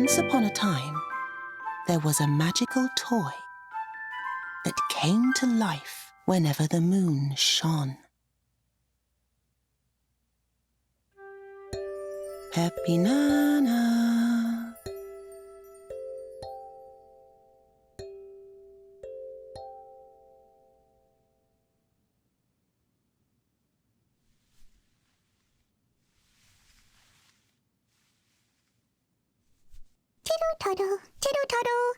Once upon a time, there was a magical toy that came to life whenever the moon shone. Pepi Nana. Tiddle-toddle, tiddle-toddle.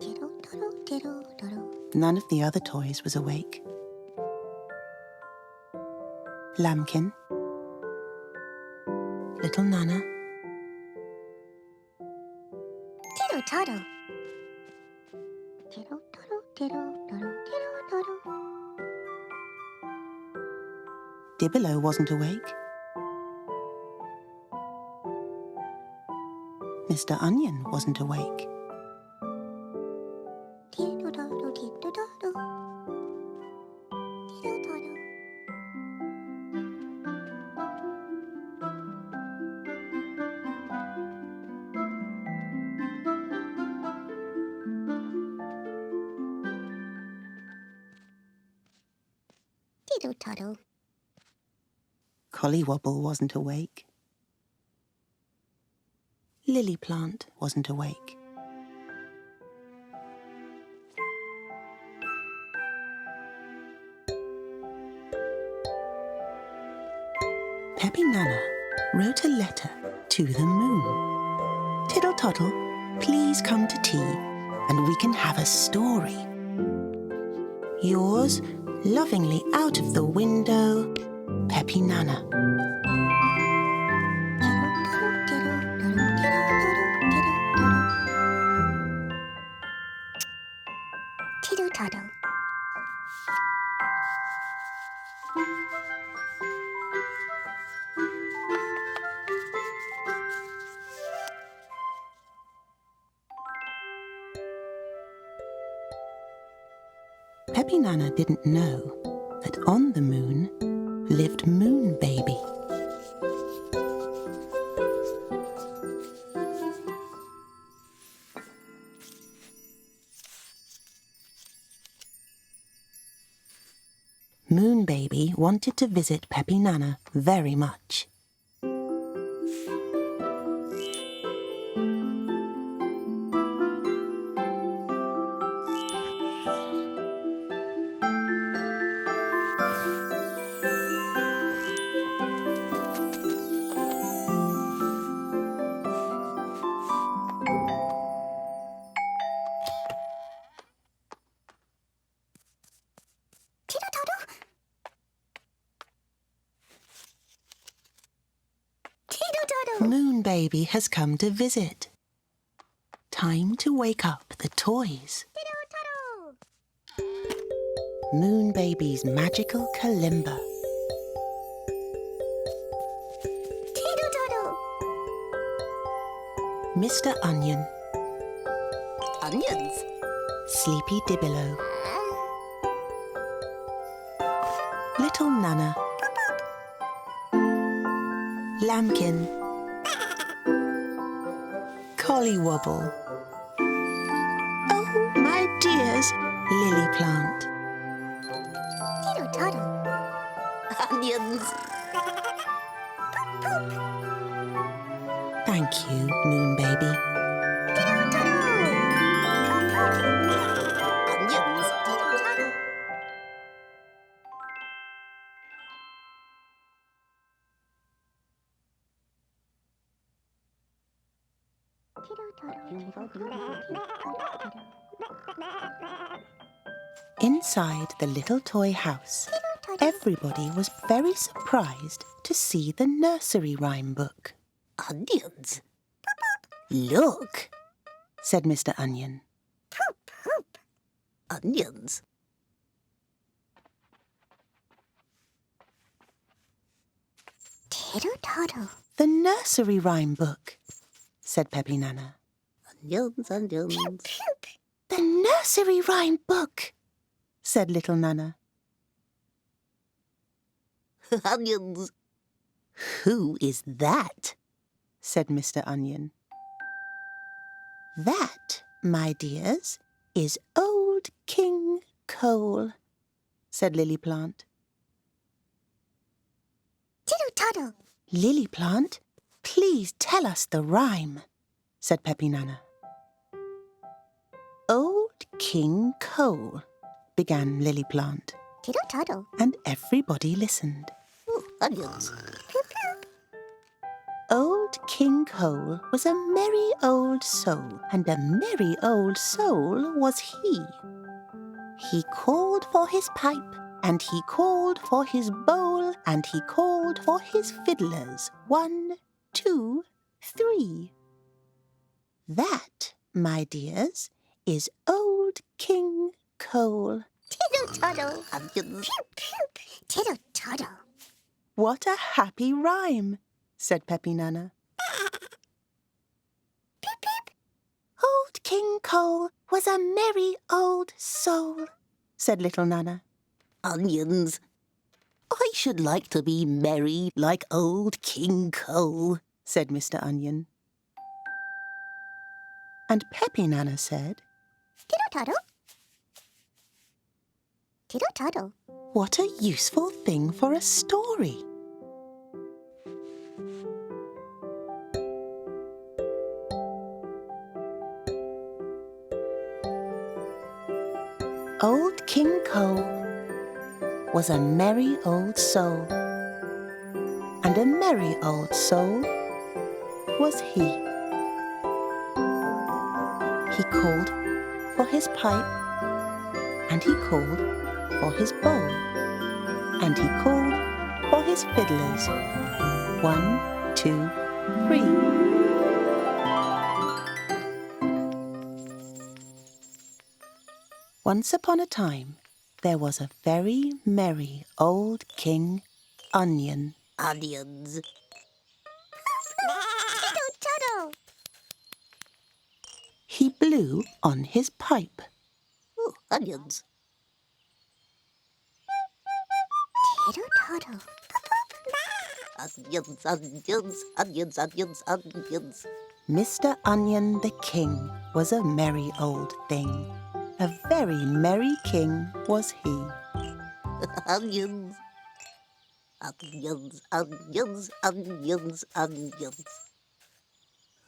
Tiddle-toddle, tiddle-toddle. None of the other toys was awake. Lambkin, Little Nana, Tiddle-toddle. Tiddle-toddle, tiddle-toddle, tiddle-toddle. Dibilo wasn't awake. Mr. Onion wasn't awake. Tiddle-toddle, tiddle-toddle. Tiddle-toddle. Tiddle-toddle. Collywobble wasn't awake. Lily Plant wasn't awake. Pepi Nana wrote a letter to the moon. Tiddle Toddle, please come to tea and we can have a story. Yours, lovingly out of the window, Pepi Nana. Tiddle-toddle. Pepi Nana didn't know that on the moon lived Moon Baby. Moon Baby wanted to visit Pepi Nana very much. Tiddle-toddle. Tiddle-toddle. Moon Baby has come to visit. Time to wake up the toys. Tiddle-toddle. Moon Baby's magical kalimba. Tiddle-toddle. Mr. Onion, Onions. Sleepy Dibilo, Little Nana, Lambkin, Collywobble. Oh, my dears, Lily Plant. Tiddle-toddle. Onions. Poop. Thank you, Moon Baby. Tiddle-toddle. Onions. Tiddle-toddle. Inside the little toy house, everybody was very surprised to see the Nursery Rhyme Book. Onions. Look. Said Mr. Onion. Poop, poop. Onions. Tiddle-toddle. The Nursery Rhyme Book, said Pepi Nana. Onions, onions. The Nursery Rhyme Book, said Little Nana. Onions. Who is that? said Mr. Onion. That, my dears, is old King Cole, said Lily Plant. Tiddle-toddle. Lily Plant, please tell us the rhyme, said Pepi Nana. Old King Cole, began Lily Plant, Tiddle-toddle. and everybody listened. Ooh, onions. Old King Cole was a merry old soul, and a merry old soul was he. He called for his pipe, and he called for his bowl, and he called for his fiddlers. 1, 2, 3. That, my dears, is old King Cole. Tiddle-toddle. Onions. Tiddle-toddle. What a happy rhyme, said Pepi Nana. Peep, peep. Old King Cole was a merry old soul, said little Nana. Onions. I should like to be merry like old King Cole, said Mr. Onion. And Pepi Nana said, Tiddle-toddle. Tiddle-toddle. what a useful thing for a story. Old King Cole was a merry old soul, and a merry old soul was he. He called for his pipe, and he called for his bowl, and he called for his fiddlers. 1, 2, 3. Once upon a time, there was a very merry old King Onion. Onions. Tiddle-toddle. He blew on his pipe. Ooh, onions. Tiddle-toddle. Onions, onions, onions, onions, onions. Mr. Onion the King was a merry old thing. A very merry king was he. Onions. Onions, onions, onions, onions.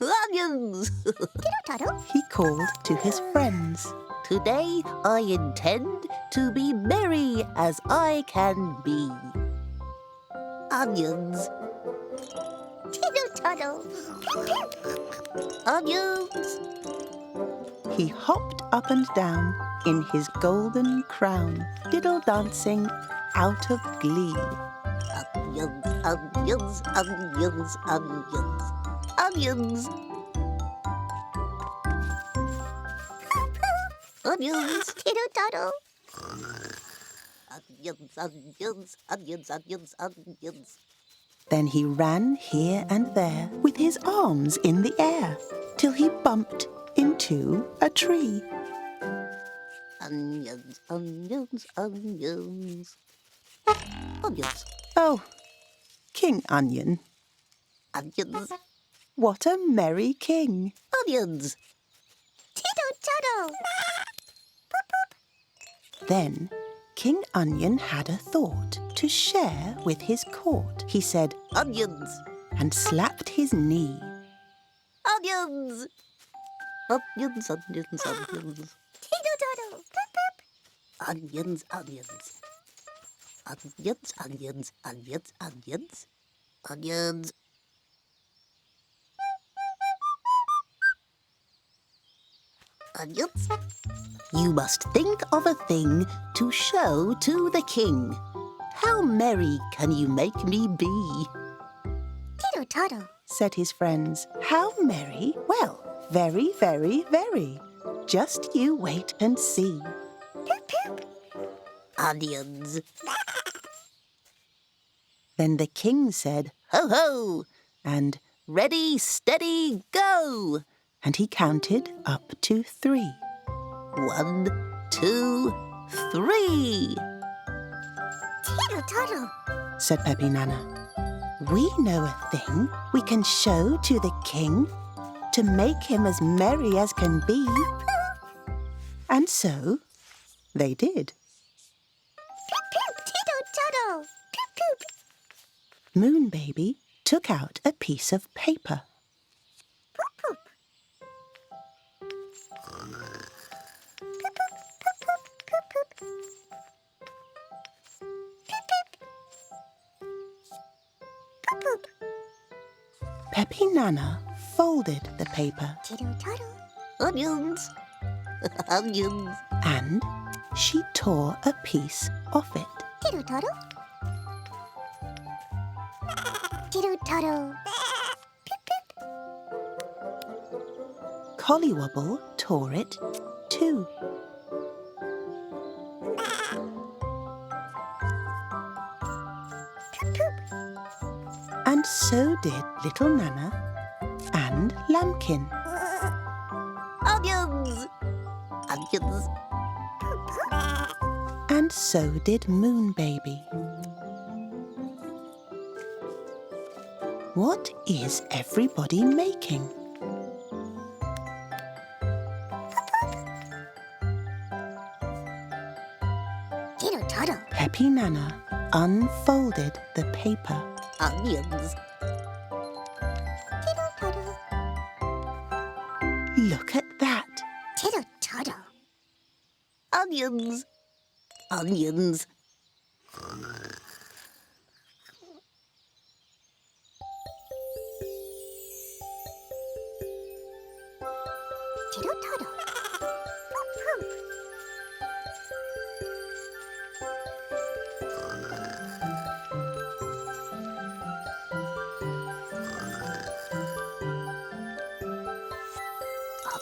Onions! Tiddle-toddle. He called to his friends. Today I intend to be merry as I can be. Onions. Tiddle-toddle. Onions. He hopped up and down in his golden crown, diddle-dancing out of glee. Onions, onions, onions, onions. Onions. Onions. Tiddle-toddle. Onions, onions, onions, onions, onions. Then he ran here and there with his arms in the air till he bumped into a tree. Onions, onions, onions. Onions. Oh, King Onion, Onions. what a merry king! Onions. Tiddle-toddle. Then King Onion had a thought to share with his court. He said, Onions. and slapped his knee. Onions. Onions, onions, onions. Tiddle-toddle. Onions, onions. Onions, onions, onions, onions. Onions. Onions. You must think of a thing to show to the king. How merry can you make me be? Tiddle-toddle. Said his friends, how merry? Well, very, very, very. Just you wait and see. Poop, poop. Onions. Then the king said, Ho, ho. and Ready, steady, go. and he counted up to 3. 1, 2, 3. Tiddle-toddle. said Pepi Nana. "We know a thing we can show to the king to make him as merry as can be." And so they did. Tittle-tattle! Poop-poop! Moon Baby took out a piece of paper. Poop-poop! Poop-poop! Pepi Nana folded the paper Tittle-tattle! Onions! Onions! and she tore a piece off it. Tittle-tattle! Tittle-tattle! Poop-poop! Collywobble tore it too. Poop-poop! And so did Little Nana and Lambkin. Onions! Onions! And so did Moon Baby. What is everybody making? Tittle-tattle! Pepi Nana unfolded the paper. Onions! Tittle-tattle! Look at that! Tittle-tattle! Onions! Onions! Tittle-tattle! Poop-poop!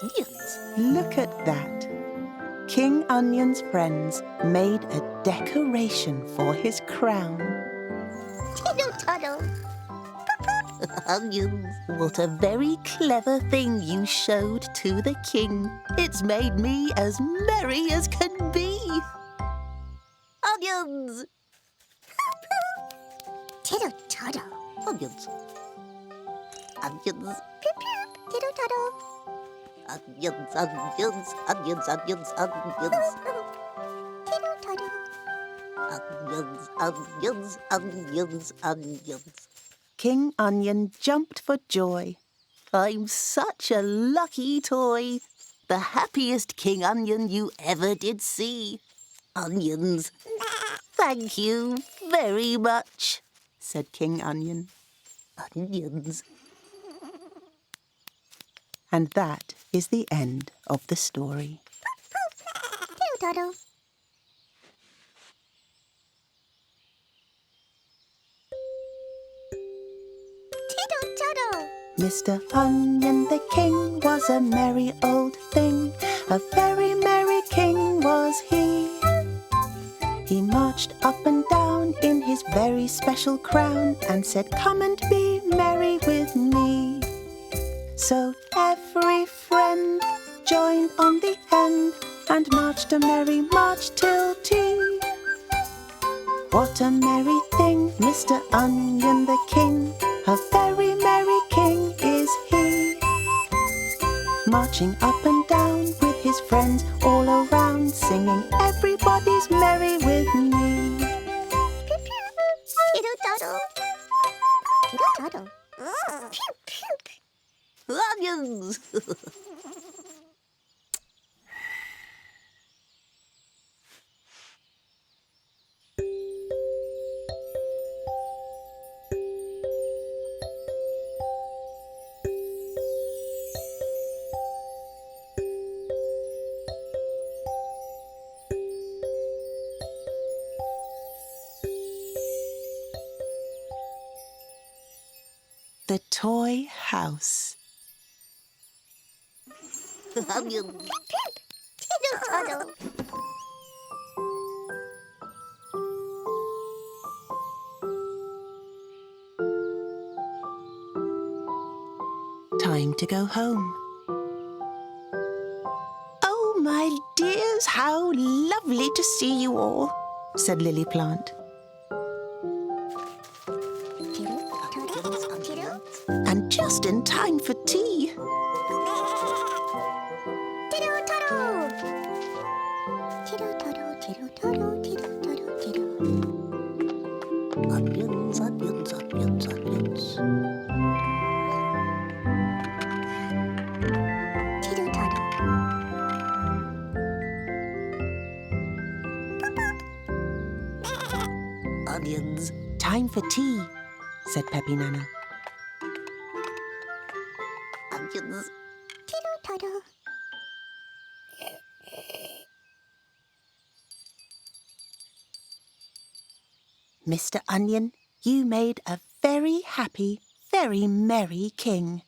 Onions! Look at that! King Onion's friends made a decoration for his crown. Tittle-tattle! Onions! What a very clever thing you showed to the king. It's made me as merry as can be. Onions! Tittle-tattle! Onions! Onions! Tittle-tattle! Onions, onions, onions, onions, onions. Tittle-tattle! Onions, onions, onions, onions. King Onion jumped for joy. I'm such a lucky toy. The happiest King Onion you ever did see. Onions. Thank you very much, Said King Onion. Onions. And that is the end of the story. Tittle-tattle. Tittle-tattle. Mr. Onion the king was a merry old thing. A very merry king was he. He marched up and down in his very special crown and said, "Come and be merry with me." So every friend joined on the end and marched a merry march till tea. What a merry thing, Mr. Onion the king, a very merry king is he. Marching up and down with his friends all around, singing, "Everybody's merry with me." Tittle-tattle. Tittle-tattle. Pew-pew. Onions. The toy house. Onions. Tittle-tattle. Time to go home. "Oh, my dears, how lovely to see you all," said Lily Plant. just in time for tea. Tiddle-toddle! Tiddle-toddle, tiddle-toddle, tiddle-toddle, tiddle. Onions, onions, onions, onions. Tiddle-toddle. Onions. Time for tea, said Pepi Nana. Onions. Tiddle-toddle. Mr. Onion, you made a very happy, very merry king,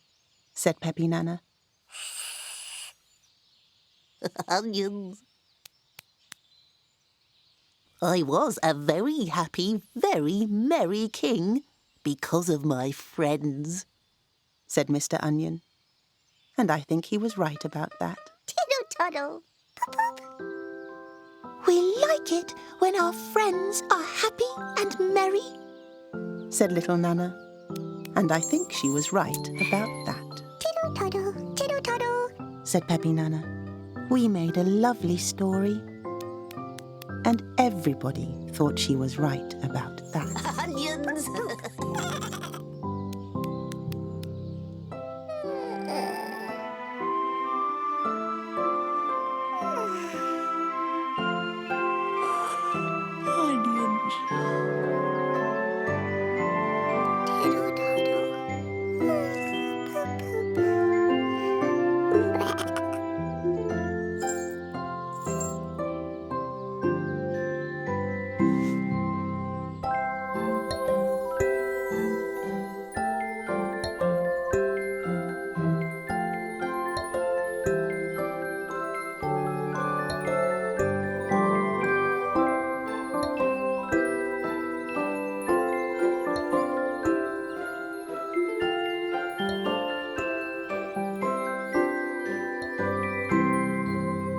said Pepi Nana. Onions. I was a very happy, very merry king because of my friends, said Mr. Onion. And I think he was right about that. Tiddle-toddle. We like it when our friends are happy and merry, said little Nana. And I think she was right about that. Tiddle-toddle, tiddle-toddle, said Pepi Nana. We made a lovely story. And everybody thought she was right about that. Onions.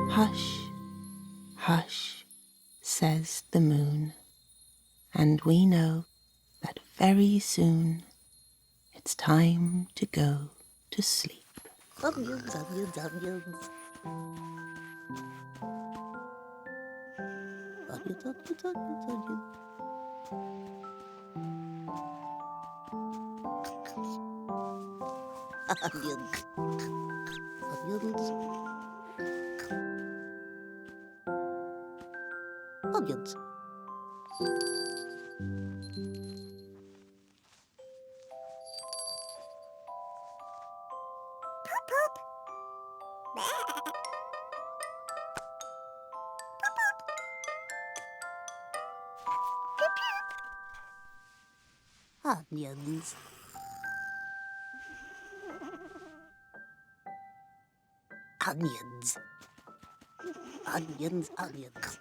Hush, hush, says the moon. And we know that very soon it's time to go to sleep. Onions, onions, onions. Onions, onions, onions, onions. Onions. Onions. Onions. Onions. Onions. Onions, onions.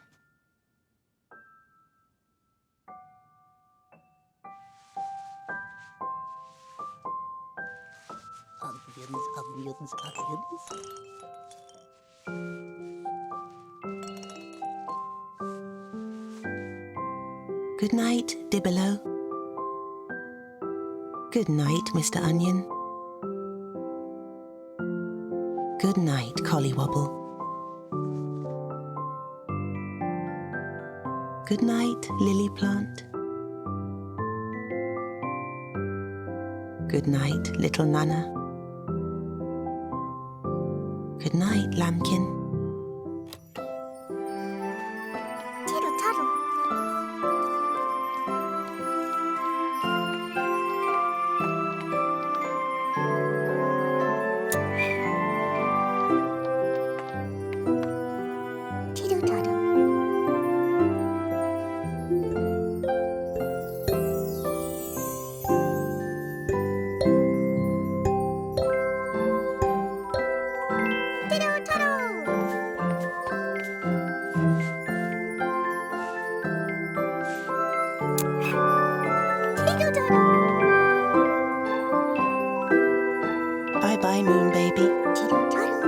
Onions, onions, onions. Good night, Dibbelow. Good night, Mr. Onion. Good night, Collywobble. Good night, Lily Plant. Good night, little Nana. Good night, Lambkin. Tiddle-toddle. Bye-bye, Moon Baby. Tiddle-toddle.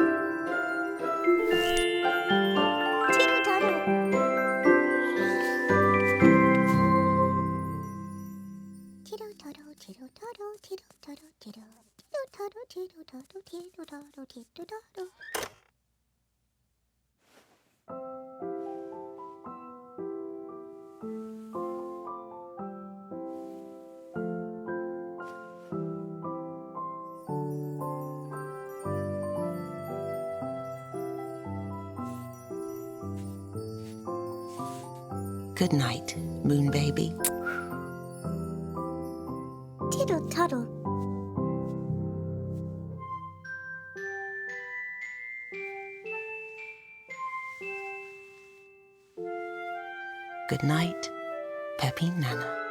Good night, Moon Baby. Tiddle toddle. Good night, Pepi Nana.